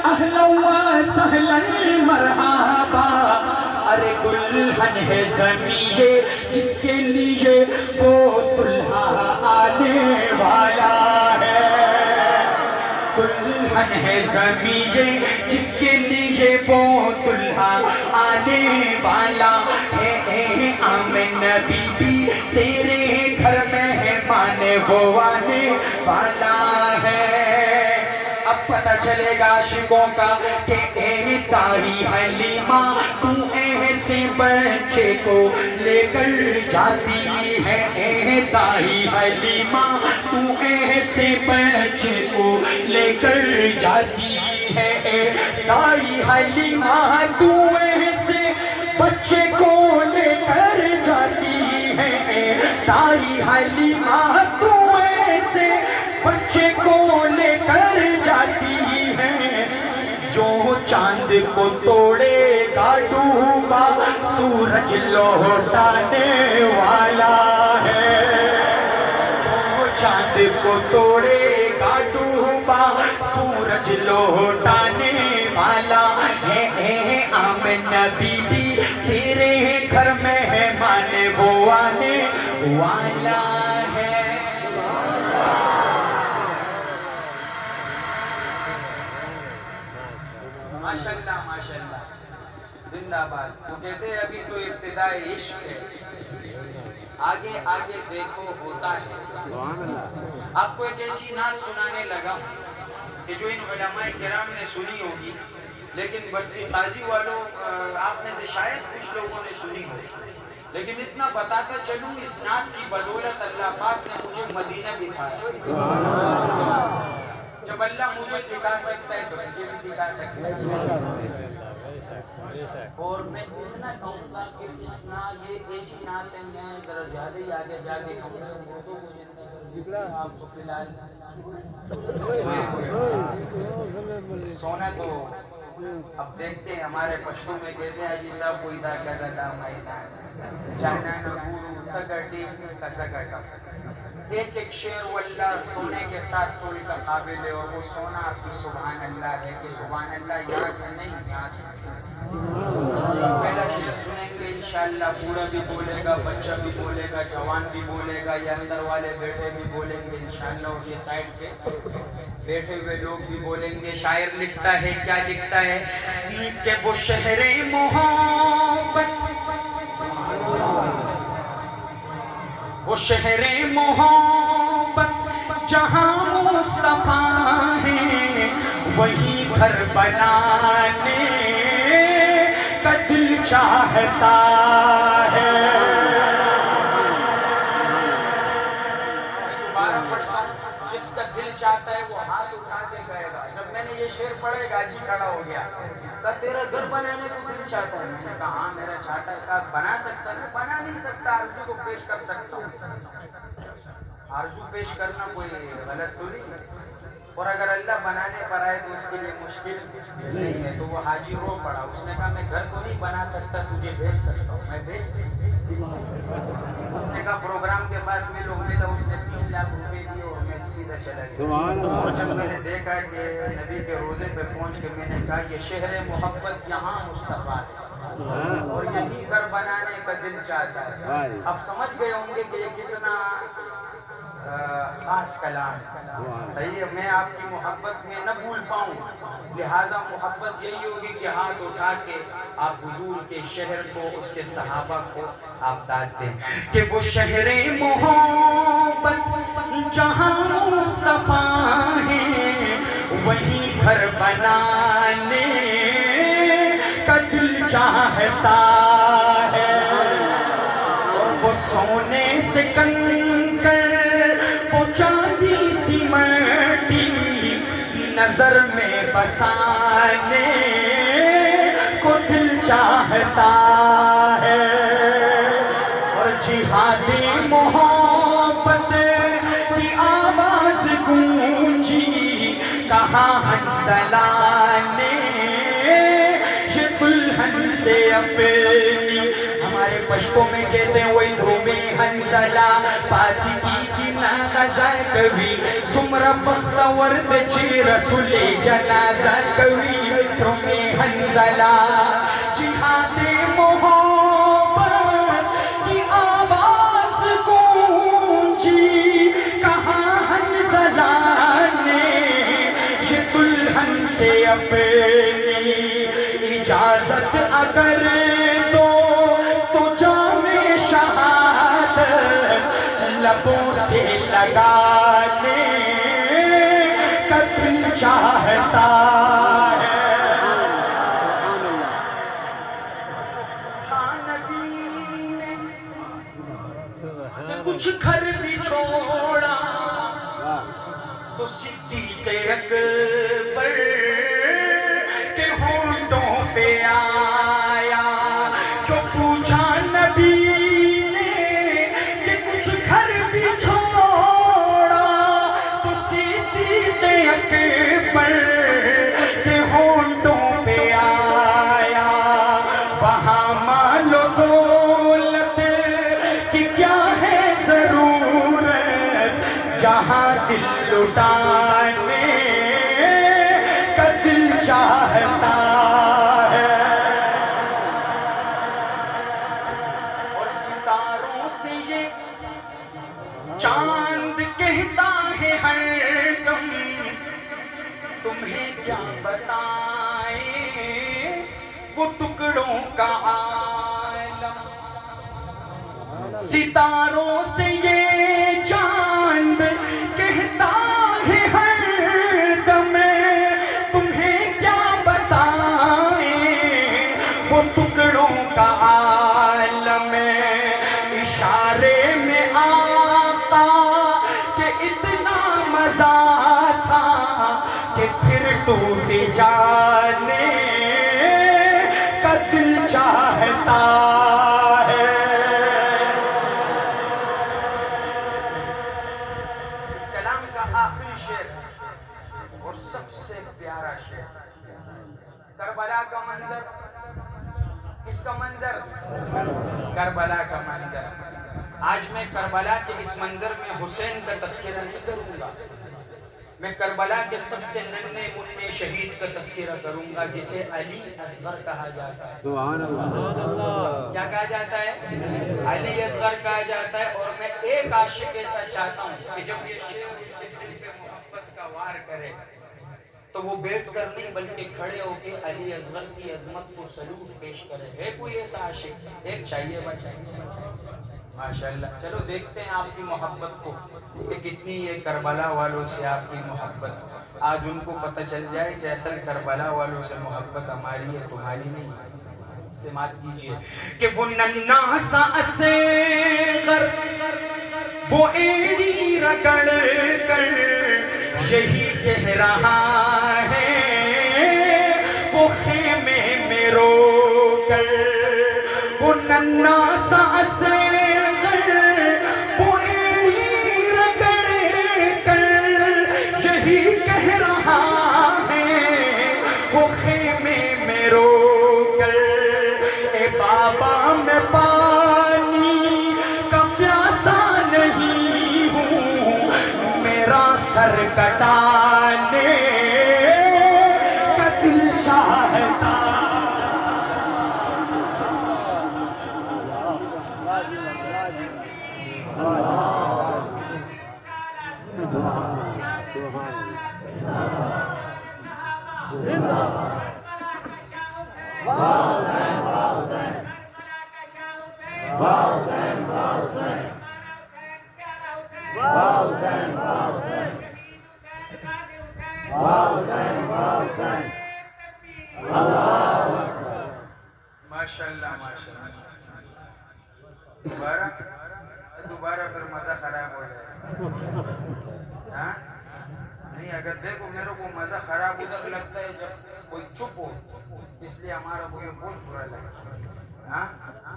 اہلا و سہلا مرحبا، ارے دلہن ہے زمین یہ جس کے لیے وہ دلہا آنے والا ہے، دلہن ہے زمین یہ جس کے لیے وہ دلہا آنے والا ہے، اے آمنہ بی بی تیرے گھر مہمان وہ آنے والا ہے۔ اب پتہ چلے گا عاشقوں کا کہ اے دائی حلیمہ تو ایسے بچے کو لے کر جاتی ہے، اے دائی حلیمہ تو ایسے بچے کو لے کر جاتی ہے، اے دائی حلیمہ تو ایسے بچے کو لے کر جاتی ہے، اے دائی حلیمہ تو ایسے بچے کو لے کر جاتی ہے، جو چاند کو توڑے گا ڈوبا سورج لوٹانے والا ہے، جو چاند کو توڑے گا ڈوبا سورج لوٹانے والا ہے، اے آمنہ بی بی تیرے گھر مہمان وہ آنے والا ہے۔ ماشاءاللہ ماشاءاللہ، زندہ باد۔ وہ کہتے ہیں ابھی تو ابتدائی عشق ہے، آگے آگے دیکھو ہوتا ہے۔ آپ کو ایک ایسی نعت سنانے لگا کہ جو ان علماء کرام نے سنی ہوگی، لیکن بستی قاضی والوں آپ میں سے شاید کچھ لوگوں نے سنی ہو، لیکن اتنا بتاتا چلوں اس نعت کی بدولت اللہ پاک نے مجھے مدینہ دکھایا۔ جب اللہ مجھے دکھا سکتا ہے تو تجھے بھی دکھا سکتا ہے۔ اور میں اتنا کہوں گا کہ اس نعت یہ ایسی نعت ہے، میں ذرا زیادہ ہی آگے جا کے کہوں گا اردو کو زندہ کر دیتا ہوں آپ کو فی الحال سونا تو اب دیکھتے ہیں، ہمارے پشتوں میں کہتے ہیں حاجی صاحب کوئی دا کزا دا مائنا جانا نہ گورو تگٹی کسگٹا، ایک ایک شعر واللہ سونے کے ساتھ توڑ کا قابل ہے، اور وہ سونا آپ کی سبحان اللہ ہے کہ سبحان اللہ یہاں سے نہیں یہاں سے۔ پہلا شعر سنیں گے انشاءاللہ، بوڑھا بھی بولے گا، بچہ بھی بولے گا، جوان بھی بولے گا، یہ اندر والے بیٹھے بھی بولیں گے انشاءاللہ، اور یہ سائڈ پہ بیٹھے ہوئے لوگ بھی بولیں گے۔ شاعر لکھتا ہے، کیا لکھتا ہے کہ وہ شہر محبت، وہ شہر محبت جہاں مصطفیٰ ہے، وہی گھر بنانے کا دل چاہتا ہے۔ دوبارہ پڑھتا ہوں، جس کا دل چاہتا ہے وہ ہاتھ اٹھا کے کہے گا۔ جب میں نے یہ شعر پڑھے گاجی کھڑا ہو گیا، کہا تیرا گھر بنانے کو دل چاہتا ہے؟ میں نے کہا ہاں میرا چاہتا ہے۔ کہا بنا سکتا ہے؟ میں بنا نہیں سکتا، آرزو کو پیش کر سکتا ہوں۔ آرزو پیش کرنا کوئی غلط تو نہیں ہے، اور اگر اللہ بنانے پر آئے تو اس کے لیے مشکل نہیں ہے۔ تو وہ حاجی رو پڑا، اس نے کہا میں گھر تو نہیں بنا سکتا، تجھے بھیج سکتا ہوں۔ میں بھیج اس نے کہا پروگرام کے بعد ملو، ملا، اس نے 3 لاکھ روپے دیے اور میں سیدھا چلا گیا۔ اور جب میں نے دیکھا کہ نبی کے روزے پہ پہنچ کے میں نے کہا یہ شہر محبت یہاں مصطفیٰ ہے، اور یہی گھر بنانے کا دل چاہتا ہے۔ اب سمجھ گئے ہوں گے کہ یہ کتنا خاص کلام ہے، صحیح ہے۔ میں آپ کی محبت میں نہ بھول پاؤں، لہٰذا محبت یہی ہوگی کہ ہاتھ اٹھا کے آپ حضور کے شہر کو، اس کے صحابہ کو آپ داد دیں کہ وہ شہر محبت جہاں مصطفیٰ ہے، وہی گھر بنانے کا دل چاہتا ہے، اور وہ سونے سے کنکر وہ چاندی سی مٹی نظر میں بسانے کو دل چاہتا ہے، اور جہادی محبت کی آواز گونجی کہاں حنظلہ نے یہ دلہن سے اپنی، ہمارے پشتوں میں کہتے ہیں وہی دھومے ہنزلہ پاتی کی نا غزہ کوي سمرا بختور دچی رسول جنازہ کوي دھومے ہنزلہ جہاد محبت کی آواز گونجی کہاں حنظلہ نے یہ دلہن سے اپنی اجازت اگر دو تو جام شہادت لبوں سے لگانے کا دل چاہتا ہے کچھ گھر بھی چھوڑا تو صدیق اکبر کے ہونٹوں پہ آیا جو پوچھا نبی نے کہ کچھ گھر بھی چھوڑا تو صدیق اکبر کے ہونٹوں پہ آیا وہاں مال و دولت کی کیا ہے ضرورت جہاں دل لٹانے کا دل چاہتا ہے اور ستاروں سے یہ چاند کہتا ہے ہر دم تمہیں کیا بتائیں وہ ٹکڑوں کا عالم ستاروں سے یہ چاند کہتا ہے ہر دم تمہیں کیا بتائیں وہ ٹکڑوں کا عالم اشارے میں آقا کہ اتنا مزہ تھا کہ پھر ٹوٹ جانے کا دل چاہتا ہے آخری شعر اور سب سے پیارا شعر کربلا کا منظر کس کا منظر کربلا کا منظر آج میں کربلا کے اس منظر میں حسین کا تذکرہ نہیں کروں گا میں کربلا کے سب سے ننھے منھے شہید کا تذکرہ کروں گا جسے علی اصغر کہا جاتا ہے سبحان اللہ کیا کہا جاتا ہے علی اصغر کہا جاتا ہے اور میں ایک عاشق ایسا چاہتا ہوں کہ جب یہ شعر اس کے دل پہ محبت کا وار کرے تو وہ بیٹھ کر نہیں بلکہ کھڑے ہو کے علی اصغر کی عظمت کو سلوٹ پیش کرے ہے کوئی ایسا عاشق ایک چاہیے ماشاءاللہ چلو دیکھتے ہیں آپ کی محبت کو کہ کتنی یہ کربلا والوں سے آپ کی محبت آج ان کو پتہ چل جائے کہ اصل کربلا والوں سے محبت ہماری ہے تمہاری نہیں سماعت کیجئے کہ وہ ننھا سا اصغر وہ ایڑی رگڑ کر یہی کہہ رہا ہے وہ خیمے میں رو کر وہ ننھا سا اصغر وہ ایڑی رگڑ کر یہی کہہ رہا ہے وہ خیمے میں رو کر اے بابا میں پانی کا پیاسا نہیں ہوں میرا سر کٹانے کا دل چاہتا ماشاءاللہ ماشاءاللہ دوبارہ پھر مزہ خراب ہو جائے ہاں نہیں اگر دیکھو میرے کو مزہ خراب ادھر لگتا ہے جب کوئی چپ ہو اس لیے ہمارا کوئی بہت برا لگتا ہاں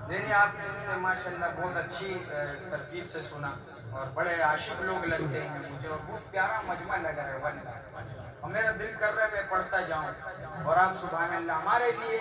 نہیں آپ نے ماشاءاللہ بہت اچھی ترتیب سے سنا اور بڑے عاشق لوگ لگتے ہیں مجھے اور بہت پیارا مجمع لگا ہے واللہ اور میرا دل کر رہا ہے میں پڑھتا جاؤں اور آپ سبحان اللہ ہمارے لیے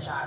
4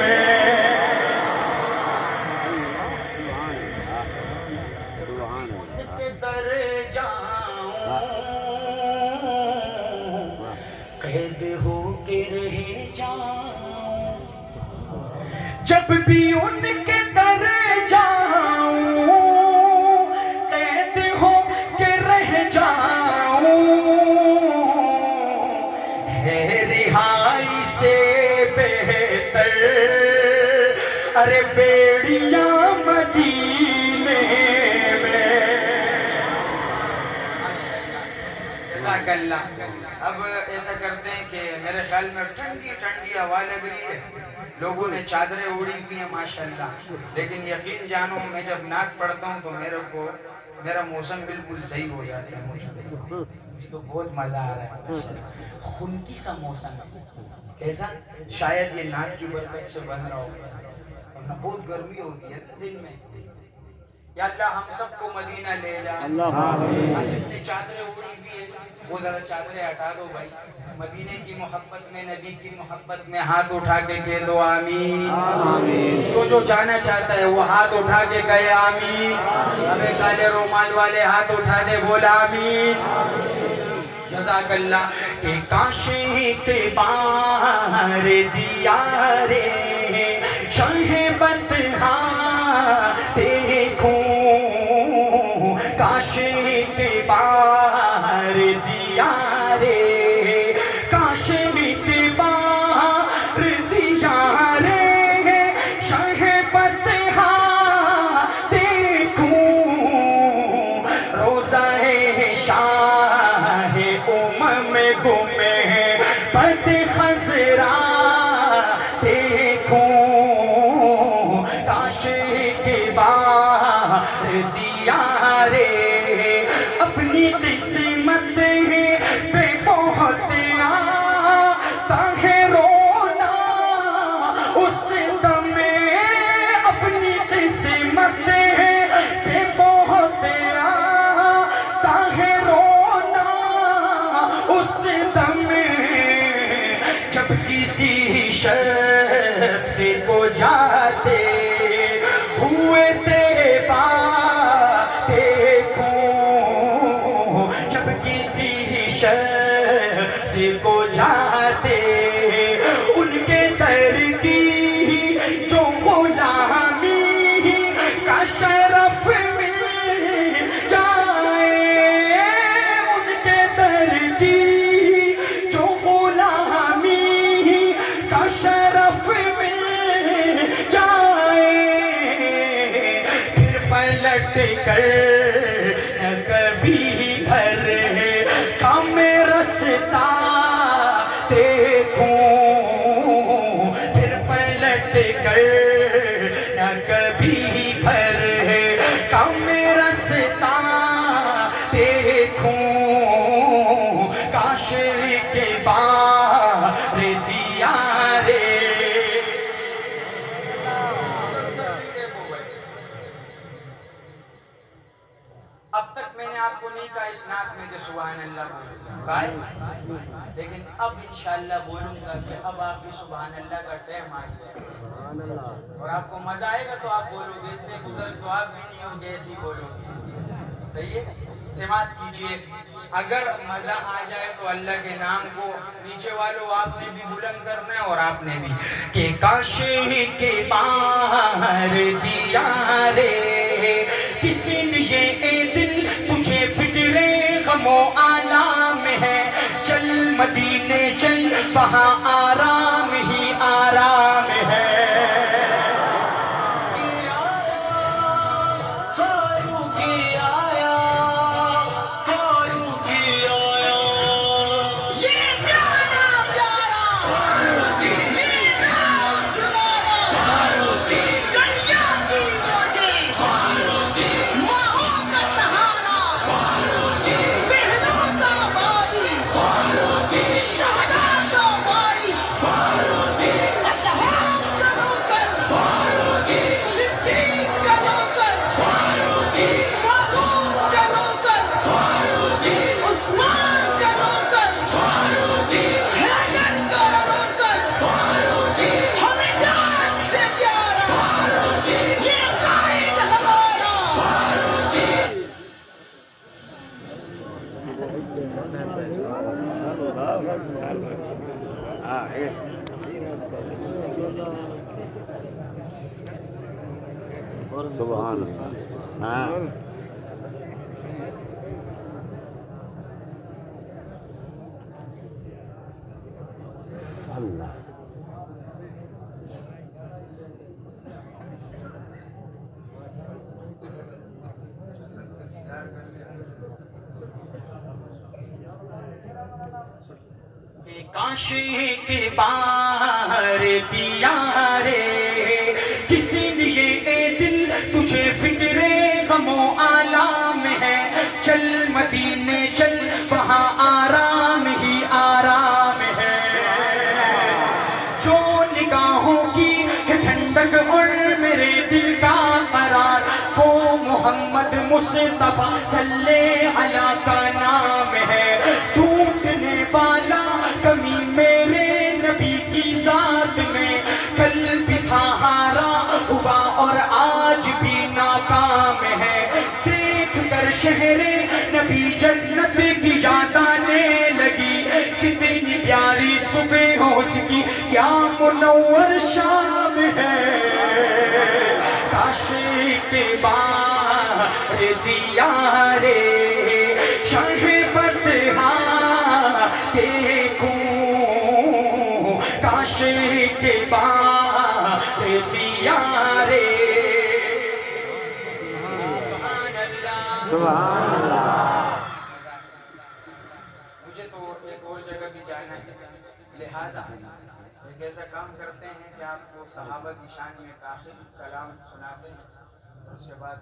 میں ان کے در جاؤں قید ہو کے رہ جاؤں جب بھی ان کے در جاؤں قید ہو کے رہ جاؤں ہے رہائی سے بہتر ارے بیڑیاں مدینے میں جزاک اللہ۔ اب ایسا کرتے ہیں کہ میرے خیال میں ٹھنڈی ٹھنڈی ہوا لگ رہی ہے، لوگوں نے چادریں اڑی ہوئی ہیں ماشاءاللہ، لیکن یقین جانو میں جب نعت پڑھتا ہوں تو میرا موسم بالکل صحیح ہو جاتا ہے، مجھے تو بہت مزہ آ رہا ہے، خنکی سا موسم ہے، کیسا؟ شاید یہ نعت کی برکت سے بن رہا ہو، ورنہ بہت گرمی ہوتی ہے دن میں۔ یا اللہ ہم سب کو مدینہ لے جا، جس نے چادریں اڑی ہوئی ہے وہ ذرا چادریں ہٹا دو بھائی، مدینے کی محبت میں، نبی کی محبت میں ہاتھ اٹھا کے کہہ دو آمین۔ جو جانا چاہتا ہے وہ ہاتھ اٹھا کے کہے آمین، ہمیں کالے رومال والے ہاتھ اٹھا دے بولا آمین۔ جزاک اللہ۔ کہ کاش کے بار دیارے شاہ بطحا دیکھوں، کاش کے بار دیارے، کاش کے بار دیارے شاہ بطحا دیکھوں، روزہ شاہ امم گمے بد خزرا دیکھوں، کاش کے بار دیارے اپنی قسمت پہ بہت آتا ہے رونا اس دم، اپنی قسمت پہ بہت آتا ہے رونا اس دم، جب کسی شخص کو جاتے ہوئے دیبا دیکھوں، جب کسی شخص کو جاتے ان کے در کی جو غلامی کا شرف مل جائے، ان کے در کی جو غلامی کا شرف مل جائے، پھر پلٹ کر نہ کبھی گھر کا میں رستا دیکھوں، پھر پلٹ کر نہ کبھی گھر کا میں رستا دیکھوں، کاش کے بار دیارے۔ اب تک میں نے آپ کو نہیں کہا اس نعت میں سے سبحان اللہ بولو، کہا ہے؟ لیکن اب انشاءاللہ بولوں گا کہ اب آپ کی سبحان اللہ کا ٹائم آ گیا، اور آپ کو مزہ آئے گا تو آپ بولو گے، اتنے بزرگ تو آپ بھی نہیں ہو کہ ایسی بولو، صحیح ہے؟ سماعت کیجئے، اگر مزہ آ جائے تو اللہ کے نام کو نیچے والوں آپ نے بھی بلند کرنا ہے اور آپ نے بھی، کہ کاش کے بار دیارے کسی لیے اے دل تجھے فکر غم و آلام ہے، چل مدینے چل وہاں آرام ہی آرام ہے، سبحان اللہ. اللہ کاش کے بار دیا رے کس لیے اے دل تجھے فکر غم و آلام ہے. چل مدینے چل وہاں آرام ہی آرام ہے. جو نگاہوں کی ہے ٹھنڈک اور میرے دل کا قرار وہ محمد مصطفیٰ صلی اللہ کا نام ہے. ٹوٹنے والا کمی میرے نبی کی ذات میں کل بھی تھا ہارا ہوا اور آج بھی ناکام ہے. دیکھ کر شہر نبی جنت کی یاد آنے لگی کتنی پیاری صبح ہو اس کی کیا منور شام ہے. کاش کے بار دیا رے شاہ بدہا دیکھوں کاش کے بار دیا رے. سبحان اللہ سبحان اللہ. مجھے تو ایک اور جگہ بھی جانا ہے لہٰذا ایک ایسا کام کرتے ہیں کہ آپ کو صحابہ کی شان میں کافی کلام سناتے ہیں اس کے بعد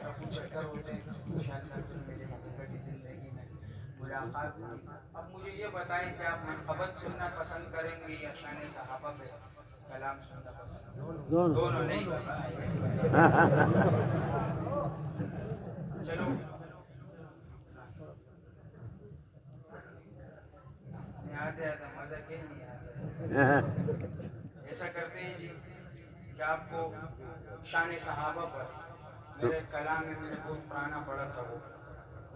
رفو چکر ہوتے ہیں انشاءاللہ پھر میرے حقیقت کی زندگی میں ملاقات ہوئی. اب مجھے یہ بتائیں کہ آپ منقبت سننا پسند کریں گے یا شان صحابہ پہ کلام سننا پسند کریں گے؟ دونوں نہیں چلو آتے آتا مزہ کے نہیں آتا. ایسا کرتے ہیں جی کہ آپ کو شان صحابہ پر میرے کلام میں میں نے بہت پرانا پڑھا تھا وہ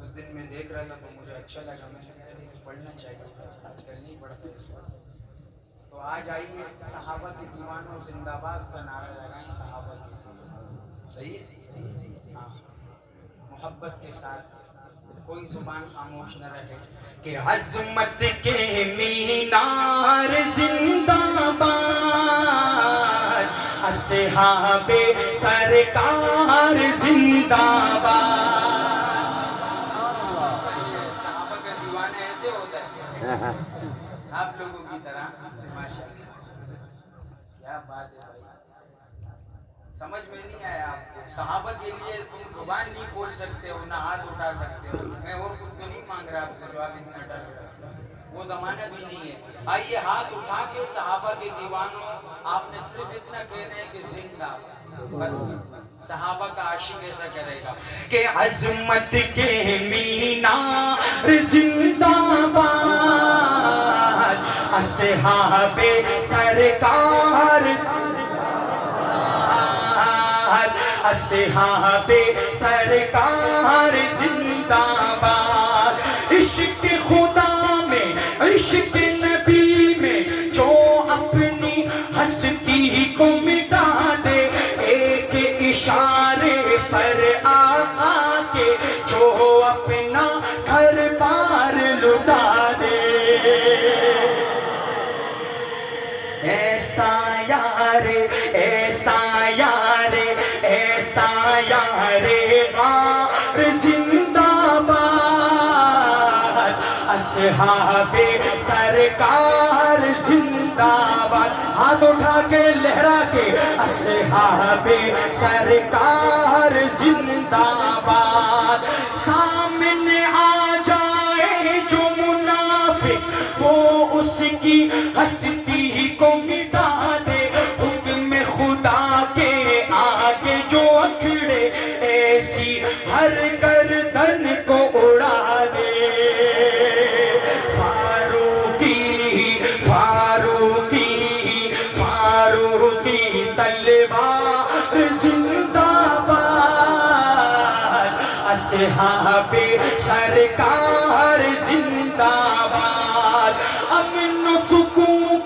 اس دن میں دیکھ رہا تھا تو مجھے اچھا لگا مجھے پڑھنا چاہیے آج کل نہیں پڑھتا اس وقت. تو آج آئیے صحابہ کے دیوانوں زندہ باد کا نعرہ لگائیں صحابہ کی. صحیح ہے ہاں محبت کے ساتھ کوئی زبان خاموش نہ رہے کہ عظمت کے مینار زندہ باد اصحاب سرکار زندہ باد. صحابہ کا دیوانہ ایسے ہوتا ہے آپ لوگوں کی طرح. ماشاءاللہ کیا بات ہے بھائی. سمجھ میں نہیں آیا آپ کو صحابہ کے لیے تم زبان نہیں کھول سکتے ہو نہ ہاتھ اٹھا سکتے ہو. میں اور کچھ تو نہیں مانگ رہا آپ سے جو آپ اتنا ڈر رہے ہو وہ زمانہ بھی نہیں ہے. آئیے ہاتھ اٹھا کے صحابہ کے دیوانوں آپ نے صرف اتنا کہنا ہے کہ زندہ بس. صحابہ کا عاشق ایسا کرے گا کہ عظمت کے مینار زندہ باد اصحاب سرکار اصحاب سرکار زندہ باد. عشق خدا میں عشق نبی میں جو اپنی ہستی کو مٹا دے ایک اشارے پر آقا کے جو اپنا گھر بار لٹا دے. ایسا یار ایسا یار ایسا یار غار زندہ باد اصحاب سرکار زندہ باد. ہاتھ اٹھا کے لہرا کے اصحاب سرکار زندہ باد. سامنے آ جائے جو منافق وہ اس کی ہستی کو مٹا دے. حکم خدا کے آگے جو اکھڑے ایسی ہر گردن کو اڑا دے. فاروقی فاروقی فاروقی تلوار زندہ باد اصحاب سرکار زندہ باد. امن و سکون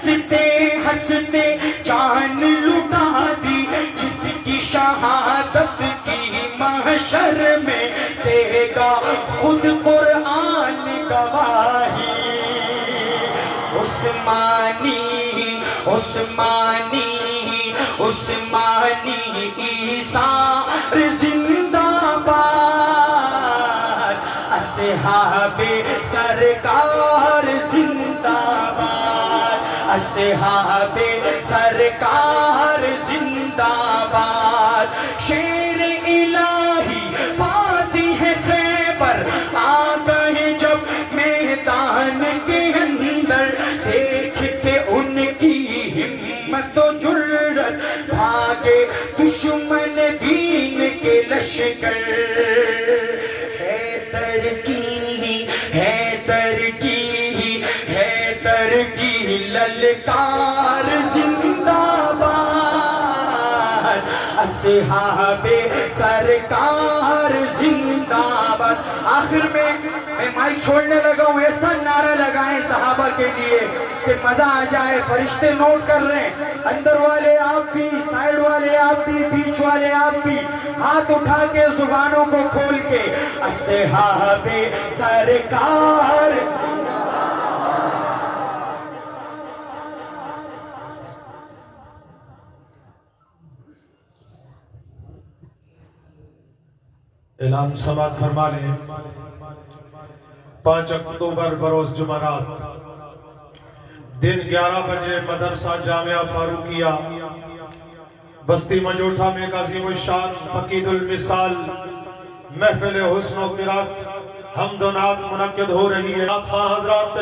ہنستے ہنستے جان لٹا دی، جس کی شہادت کی محشر میں دے گا خود قرآن گواہی۔ عثمانی عثمانی عثمانی ایثار زندہ باد، اصحاب سرکار زندہ باد، اصحاب سرکار زندہ باد۔ شیر الہی فاتح خیبر آ گئے جب میدان کے اندر، دیکھ کے ان کی ہمت و جرأت بھاگے دشمن دین کے لشکر۔ حیدر کی حیدر کی حیدر کی للکار زندہ باد، اصحاب سرکار زندہ باد۔ آخر میں مائک چھوڑنے لگا ہوں، ایسا نعرہ لگائیں صحابہ کے لیے کہ مزہ آ جائے۔ فرشتے نوٹ کر رہے ہیں، اندر والے آپ بھی، سائیڈ والے آپ بھی، بیچ والے آپ بھی، ہاتھ اٹھا کے زبانوں کو کھول کے اصحاب سرکار۔ اعلان سماعت فرما لیں۔ 5 اکتوبر بروز جمعرات دن 11 بجے مدرسہ جامعہ فاروقیہ بستی مجوٹھا میں ایک عظیم الشان فقید المثال محفل حسن و قرات حمد و نعت منعقد ہو رہی ہے۔ خواہ حضرات